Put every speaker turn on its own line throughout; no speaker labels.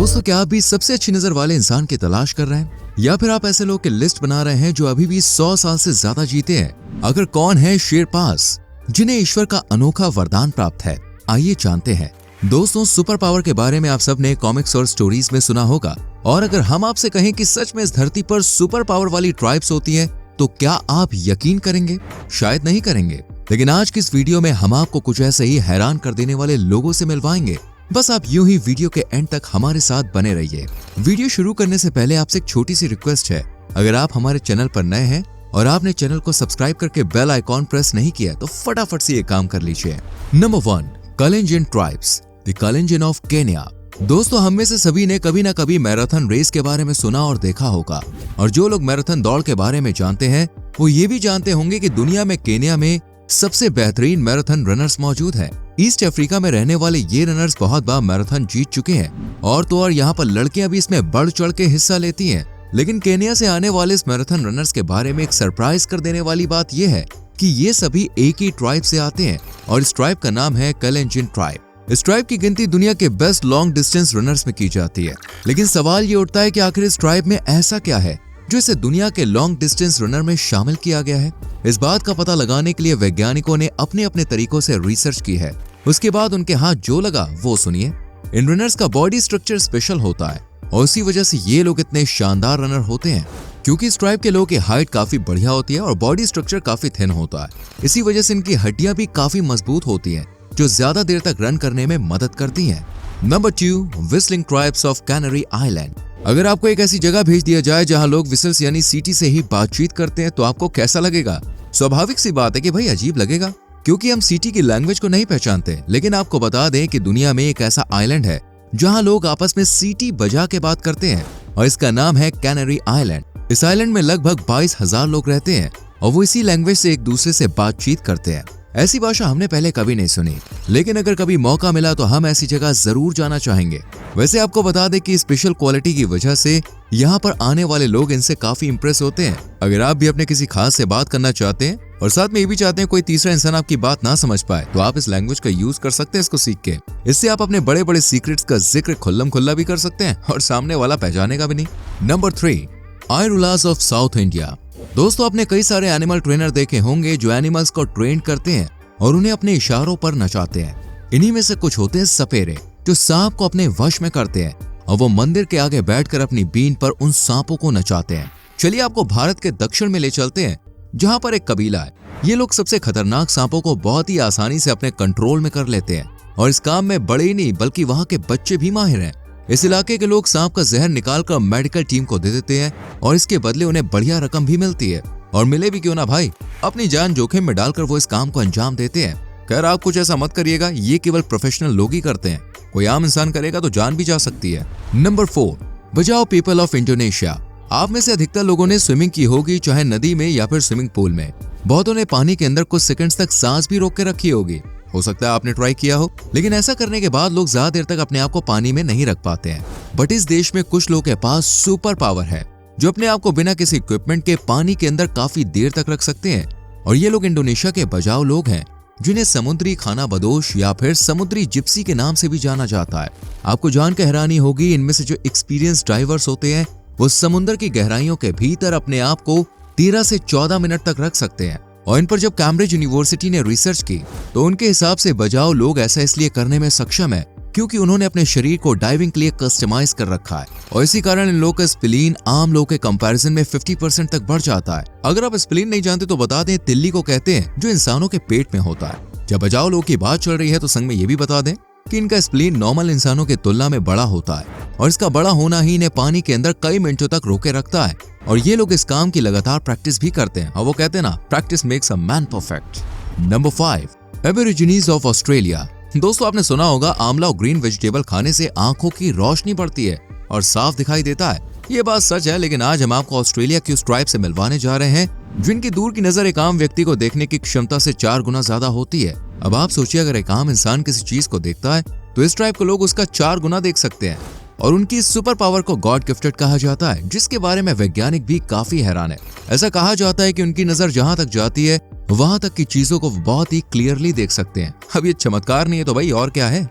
दोस्तों, क्या आप भी सबसे अच्छी नजर वाले इंसान की तलाश कर रहे हैं या फिर आप ऐसे लोग की लिस्ट बना रहे हैं जो अभी भी 100 साल से ज्यादा जीते हैं? अगर कौन है शेरपास, जिन्हें ईश्वर का अनोखा वरदान प्राप्त है? आइए जानते हैं। दोस्तों, सुपर पावर के बारे में आप सबने कॉमिक्स और स्टोरीज में सुना होगा, और अगर हम आपसे कहें कि सच में इस धरती पर सुपर पावर वाली ट्राइब्स होती है तो क्या आप यकीन करेंगे? शायद नहीं करेंगे। लेकिन आज की इस वीडियो में हम आपको कुछ ऐसे ही हैरान कर देने वाले लोगों से मिलवाएंगे। बस आप यूं ही वीडियो के एंड तक हमारे साथ बने रहिए। वीडियो शुरू करने से पहले आपसे एक छोटी सी रिक्वेस्ट है, अगर आप हमारे चैनल पर नए हैं और आपने चैनल को सब्सक्राइब करके बेल आइकॉन प्रेस नहीं किया तो फटाफट से ये काम कर लीजिए। Number 1, Kalenjin tribes, the Kalenjin of Kenya. दोस्तों, हम में से सभी ने कभी ना कभी मैराथन रेस के बारे में सुना और देखा होगा, और जो लोग मैराथन दौड़ के बारे में जानते हैं वो ये भी जानते होंगे कि दुनिया में केन्या में सबसे बेहतरीन मैराथन रनर्स मौजूद हैं। ईस्ट अफ्रीका में रहने वाले ये रनर्स बहुत बार मैराथन जीत चुके हैं, और तो और यहाँ पर लड़कियां भी इसमें बढ़ चढ़ के हिस्सा लेती हैं। लेकिन केन्या से आने वाले इस मैराथन रनर्स के बारे में एक सरप्राइज कर देने वाली बात यह है कि ये सभी एक ही ट्राइब से आते हैं, और इस ट्राइब का नाम है कालेंजियन ट्राइब। इस ट्राइब की गिनती दुनिया के बेस्ट लॉन्ग डिस्टेंस रनर्स में की जाती है। लेकिन सवाल ये उठता है कि आखिर इस ट्राइब में ऐसा क्या है जो इसे दुनिया के लॉन्ग डिस्टेंस रनर में शामिल किया गया है? इस बात का पता लगाने के लिए वैज्ञानिकों ने अपने अपने तरीकों से रिसर्च की है। उसके बाद उनके हाथ जो लगा वो सुनिए। इन रनर्स का बॉडी स्ट्रक्चर स्पेशल होता है, और इसी वजह से ये लोग इतने शानदार रनर होते हैं, क्योंकि इस ट्राइब के लोगों की हाइट काफी बढ़िया होती है और बॉडी स्ट्रक्चर काफी थिन होता है। इसी वजह से इनकी हड्डियां भी काफी मजबूत होती हैं, जो ज्यादा देर तक रन करने में मदद करती हैं। Number 2, whistling tribes of canary island. अगर आपको एक ऐसी जगह भेज दिया जाए जहां लोग विसल्स यानी सीटी से ही बातचीत करते हैं तो आपको कैसा लगेगा? स्वाभाविक सी बात है कि भाई अजीब लगेगा, क्योंकि हम सीटी की लैंग्वेज को नहीं पहचानते। लेकिन आपको बता दें कि दुनिया में एक ऐसा आइलैंड है जहां लोग आपस में सीटी बजा के बात करते हैं, और इसका नाम है कैनरी आइलैंड। इस आइलैंड में लगभग 22,000 लोग रहते हैं, और वो इसी लैंग्वेज से एक दूसरे से बातचीत करते हैं। ऐसी भाषा हमने पहले कभी नहीं सुनी, लेकिन अगर कभी मौका मिला तो हम ऐसी जगह जरूर जाना चाहेंगे। वैसे आपको बता दें कि स्पेशल क्वालिटी की वजह से यहाँ पर आने वाले लोग इनसे काफी इंप्रेस होते हैं। अगर आप भी अपने किसी खास से बात करना चाहते हैं और साथ में ये भी चाहते हैं कोई तीसरा इंसान आपकी बात ना समझ पाए, तो आप इस लैंग्वेज का यूज कर सकते हैं इसको सीख के। इससे आप अपने बड़े बड़े सीक्रेट्स का जिक्र खुल्लम खुल्ला भी कर सकते हैं और सामने वाला पहचानेगा भी नहीं। Number 3, Irulas of south India. दोस्तों, आपने कई सारे एनिमल ट्रेनर देखे होंगे जो एनिमल्स को ट्रेन करते हैं और उन्हें अपने इशारों पर नचाते हैं। इन्हीं में से कुछ होते हैं सपेरे, जो सांप को अपने वश में करते हैं, और वो मंदिर के आगे बैठकर अपनी बीन पर उन सांपों को नचाते हैं। चलिए आपको भारत के दक्षिण में ले चलते हैं, जहां पर एक कबीला है। ये लोग सबसे खतरनाक सांपों को बहुत ही आसानी से अपने कंट्रोल में कर लेते हैं, और इस काम में बड़े ही नहीं बल्कि वहां के बच्चे भी माहिर हैं। इस इलाके के लोग सांप का जहर निकालकर मेडिकल टीम को दे देते हैं, और इसके बदले उन्हें बढ़िया रकम भी मिलती है। और मिले भी क्यों ना भाई, अपनी जान जोखिम में डालकर वो इस काम को अंजाम देते हैं। खैर, आप कुछ ऐसा मत करिएगा, ये केवल प्रोफेशनल लोग ही करते हैं। कोई आम इंसान करेगा तो जान भी जा सकती है। नंबर 4, बजाओ पीपल ऑफ इंडोनेशिया। आप में से अधिकतर लोगों ने स्विमिंग की होगी, चाहे नदी में या फिर स्विमिंग पूल में। बहुतों ने पानी के अंदर कुछ सेकंड्स तक सांस भी रोक के रखी होगी। हो सकता है आपने ट्राई किया हो, लेकिन ऐसा करने के बाद लोग ज्यादा देर तक अपने आप को पानी में नहीं रख पाते हैं। बट इस देश में कुछ लोगों के पास सुपर पावर है, जो अपने आप को बिना किसी इक्विपमेंट के पानी के अंदर काफी देर तक रख सकते हैं। और ये लोग इंडोनेशिया के बजाओ लोग हैं, जिन्हें समुद्री खानाबदोश या फिर समुद्री जिप्सी के नाम से भी जाना जाता है। आपको जानकर हैरानी होगी, इनमें से जो एक्सपीरियंस डाइवर्स होते हैं वो समुद्र की गहराइयों के भीतर अपने आप को 13 से 14 मिनट तक रख सकते हैं। और इन पर जब कैम्ब्रिज यूनिवर्सिटी ने रिसर्च की तो उनके हिसाब से बजाओ लोग ऐसा इसलिए करने में सक्षम है क्योंकि उन्होंने अपने शरीर को डाइविंग के लिए कस्टमाइज कर रखा है, और इसी कारण इन लोगों का स्प्लीन आम लोगों के कंपैरिजन में 50% तक बढ़ जाता है। अगर आप स्प्लीन नहीं जानते तो बता दें, तिल्ली को कहते हैं, जो इंसानों के पेट में होता है। जब बजाओ लोग की बात चल रही है तो संग में ये भी बता दें कि इनका स्प्लीन नॉर्मल इंसानों की तुलना में बड़ा होता है, और इसका बड़ा होना ही इन्हें पानी के अंदर कई मिनटों तक रोके रखता है। और ये लोग इस काम की लगातार प्रैक्टिस भी करते हैं, और वो कहते हैं ना, practice makes a man perfect. Number 5, एबोरिजिनीज of Australia. दोस्तों, आपने सुना होगा आंवला और ग्रीन वेजिटेबल खाने से आंखों की रोशनी बढ़ती है और साफ दिखाई देता है। ये बात सच है, लेकिन आज हम आपको ऑस्ट्रेलिया की उस ट्राइब से मिलवाने जा रहे हैं जिनकी दूर की नजर एक आम व्यक्ति को देखने की क्षमता से 4 गुना ज्यादा होती है। अब आप सोचिए, अगर एक आम इंसान किसी चीज को देखता है तो इस ट्राइब के लोग उसका 4 गुना देख सकते हैं, और उनकी इस सुपर पावर को गॉड गिफ्टेड कहा जाता है, जिसके बारे में वैज्ञानिक भी काफी हैरान है। ऐसा कहा जाता है कि उनकी नजर जहां तक जाती है वहां तक की चीजों को बहुत ही क्लियरली देख सकते हैं। अब ये चमत्कार नहीं है तो भाई और क्या है।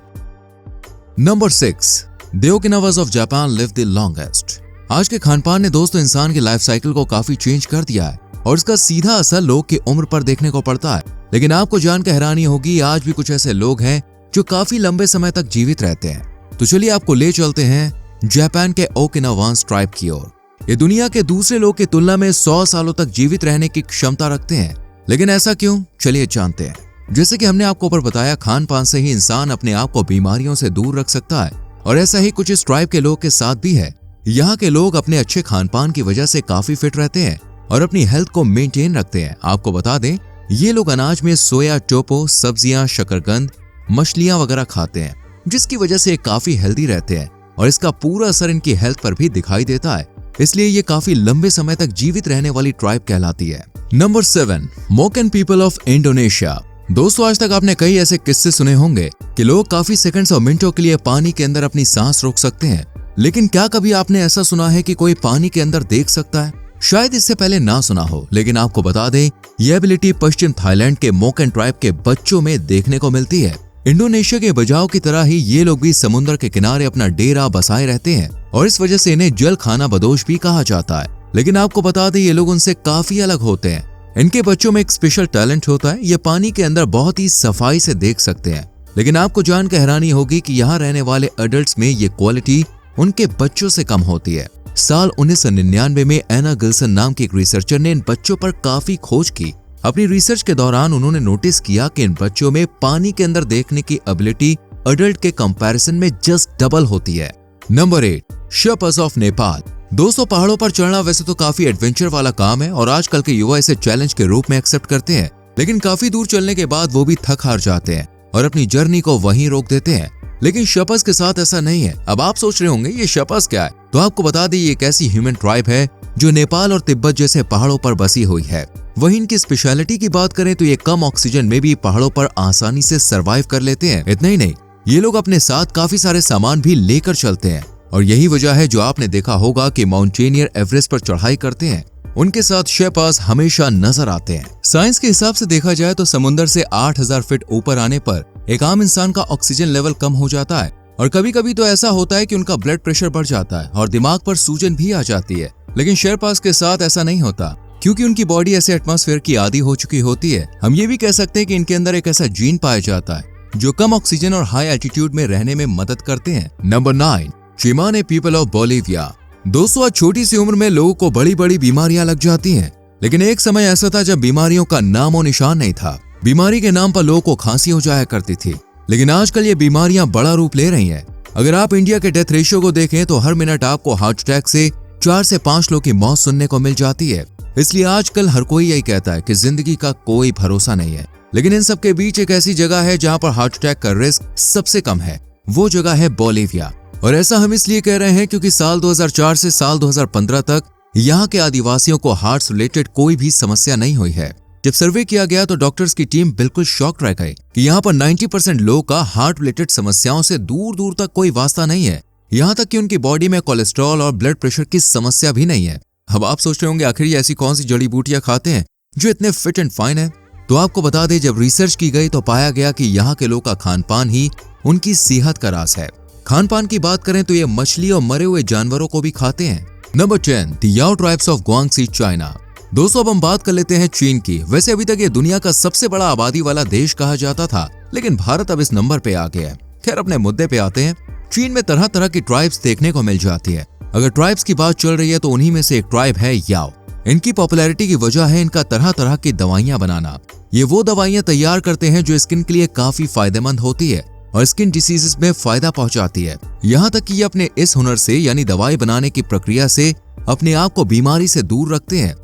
Number 6, The Okinawans of Japan live the longest. आज के खानपान ने दोस्तों इंसान की लाइफ साइकिल को काफी चेंज कर दिया है और इसका सीधा असर लोग की उम्र पर देखने को पड़ता है। लेकिन आपको जानकर हैरानी होगी, आज भी कुछ ऐसे लोग हैं जो काफी लंबे समय तक जीवित रहते हैं। तो चलिए आपको ले चलते हैं जापान के ओकिनावांस ट्राइब की ओर। ये दुनिया के दूसरे लोग की तुलना में 100 सालों तक जीवित रहने की क्षमता रखते हैं। लेकिन ऐसा क्यों, चलिए जानते हैं। जैसे कि हमने आपको ऊपर बताया, खान पान से ही इंसान अपने आप को बीमारियों से दूर रख सकता है और ऐसा ही कुछ इस ट्राइब के लोग के साथ भी है। यहाँ के लोग अपने अच्छे खान पान की वजह से काफी फिट रहते हैं और अपनी हेल्थ को मेंटेन रखते हैं। आपको बता दें, ये लोग अनाज में सोया, टोपो, सब्जियां, शकरकंद, मछलियां वगैरह खाते हैं, जिसकी वजह से काफी हेल्दी रहते हैं और इसका पूरा असर इनकी हेल्थ पर भी दिखाई देता है। इसलिए ये काफी लंबे समय तक जीवित रहने वाली ट्राइब कहलाती है। Number 7, Moken people of Indonesia. दोस्तों, आज तक आपने कई ऐसे किस्से सुने होंगे कि लोग काफी सेकंड्स और मिनटों के लिए पानी के अंदर अपनी सांस रोक सकते हैं। लेकिन क्या कभी आपने ऐसा सुना है कि कोई पानी के अंदर देख सकता है? शायद इससे पहले ना सुना हो, लेकिन आपको बता दें, यह एबिलिटी पश्चिम थाईलैंड के मोकन ट्राइब के बच्चों में देखने को मिलती है। इंडोनेशिया के बजाव की तरह ही ये लोग भी समुद्र के किनारे अपना डेरा बसाए रहते हैं और इस वजह से इन्हें जल खाना बदोश भी कहा जाता है। लेकिन आपको बता दें, ये लोग उनसे काफी अलग होते हैं। इनके बच्चों में एक स्पेशल टैलेंट होता है, ये पानी के अंदर बहुत ही सफाई से देख सकते हैं। लेकिन आपको जानकर हैरानी होगी कि यहाँ रहने वाले एडल्ट्स में ये क्वालिटी उनके बच्चों से कम होती है। साल 1999 में एना गिल्सन नाम की एक रिसर्चर ने इन बच्चों पर काफी खोज की। अपनी रिसर्च के दौरान उन्होंने नोटिस किया कि इन बच्चों में पानी के अंदर देखने की एबिलिटी एडल्ट के कंपैरिजन में जस्ट डबल होती है। Number 8, shapers of Nepal. दोस्तों, पहाड़ों पर चढ़ना वैसे तो काफी एडवेंचर वाला काम है और आजकल के युवा इसे चैलेंज के रूप में एक्सेप्ट करते हैं। लेकिन काफी दूर चलने के बाद वो भी थक हार जाते हैं और अपनी जर्नी को वहीं रोक देते हैं। लेकिन शेपर्स के साथ ऐसा नहीं है। अब आप सोच रहे होंगे ये शेपर्स क्या है, तो आपको बता दें, ये एक ऐसी ह्यूमन ट्राइब है जो नेपाल और तिब्बत जैसे पहाड़ों पर बसी हुई है। वहीं इनकी स्पेशलिटी की बात करें तो ये कम ऑक्सीजन में भी पहाड़ों पर आसानी से सरवाइव कर लेते हैं। इतना ही नहीं, ये लोग अपने साथ काफी सारे सामान भी लेकर चलते हैं और यही वजह है जो आपने देखा होगा कि माउंटेनियर एवरेस्ट पर चढ़ाई करते हैं, उनके साथ शेपर्स हमेशा नजर आते हैं। साइंस के हिसाब से देखा जाए तो समुद्र से 8000 फीट ऊपर आने पर एक आम इंसान का ऑक्सीजन लेवल कम हो जाता है और कभी कभी तो ऐसा होता है कि उनका ब्लड प्रेशर बढ़ जाता है और दिमाग पर सूजन भी आ जाती है। लेकिन शेरपास के साथ ऐसा नहीं होता, क्योंकि उनकी बॉडी ऐसे एटमॉस्फेयर की आदी हो चुकी होती है। हम ये भी कह सकते हैं कि इनके अंदर एक ऐसा जीन पाया जाता है जो कम ऑक्सीजन और हाई एल्टीट्यूड में रहने में मदद करते हैं। Number 9, Tsimane people of Bolivia. दोस्तों, आज छोटी सी उम्र में लोगों को बड़ी बड़ी बीमारियां लग जाती हैं, लेकिन एक समय ऐसा था जब बीमारियों का नामो निशान नहीं था। बीमारी के नाम पर लोगों को खांसी हो जाया करती थी, लेकिन आजकल ये बीमारियां बड़ा रूप ले रही हैं। अगर आप इंडिया के डेथ रेशियो को देखें तो हर मिनट आपको हार्ट अटैक से 4 से 5 लोग की मौत सुनने को मिल जाती है। इसलिए आजकल हर कोई यही कहता है कि जिंदगी का कोई भरोसा नहीं है। लेकिन इन सब के बीच एक ऐसी जगह है जहां पर हार्ट अटैक का रिस्क सबसे कम है, वो जगह है बोलिविया। और ऐसा हम इसलिए कह रहे हैं क्योंकि साल 2004 से साल 2015 तक यहाँ के आदिवासियों को हार्ट रिलेटेड कोई भी समस्या नहीं हुई है। जब सर्वे किया गया तो डॉक्टर्स की टीम बिल्कुल शॉक्ड रह गई कि यहाँ पर 90% लोगों का हार्ट रिलेटेड समस्याओं से दूर दूर तक कोई वास्ता नहीं है। यहाँ तक कि उनकी बॉडी में कोलेस्ट्रॉल और ब्लड प्रेशर की समस्या भी नहीं है। अब आप सोच रहे होंगे आखिर ये ऐसी कौन सी जड़ी बूटियां खाते हैं जो इतने फिट एंड फाइन है? तो आपको बता दें, जब रिसर्च की गई तो पाया गया कि यहाँ के लोग का खान पान ही उनकी सेहत का राज है। खान पान की बात करें तो ये मछली और मरे हुए जानवरों को भी खाते हैं। Number 10, the Yao tribes of Guangxi, China. दोस्तों, अब हम बात कर लेते हैं चीन की। वैसे अभी तक ये दुनिया का सबसे बड़ा आबादी वाला देश कहा जाता था, लेकिन भारत अब इस नंबर पे आ गया है। खैर, अपने मुद्दे पे आते हैं। चीन में तरह तरह की ट्राइब्स देखने को मिल जाती है। अगर ट्राइब्स की बात चल रही है तो उन्हीं में से एक ट्राइब है याओ। इनकी पॉपुलैरिटी की वजह है इनका तरह तरह की दवाइयां बनाना। ये वो दवाइयां तैयार करते हैं जो स्किन के लिए काफी फायदेमंद होती है और स्किन डिसीजेस में फायदा पहुंचाती है। यहाँ तक कि ये अपने इस हुनर से यानी दवाई बनाने की प्रक्रिया से अपने आप को बीमारी से दूर रखते हैं।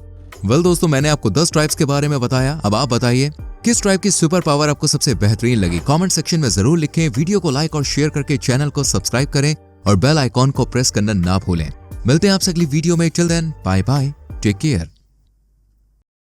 दोस्तों, मैंने आपको 10 ट्राइब्स के बारे में बताया। अब आप बताइए किस ट्राइब की सुपर पावर आपको सबसे बेहतरीन लगी? कमेंट सेक्शन में जरूर लिखें। वीडियो को लाइक और शेयर करके चैनल को सब्सक्राइब करें और बेल आइकॉन को प्रेस करना ना भूलें। मिलते हैं आपसे अगली वीडियो में। Till then, bye bye, take care.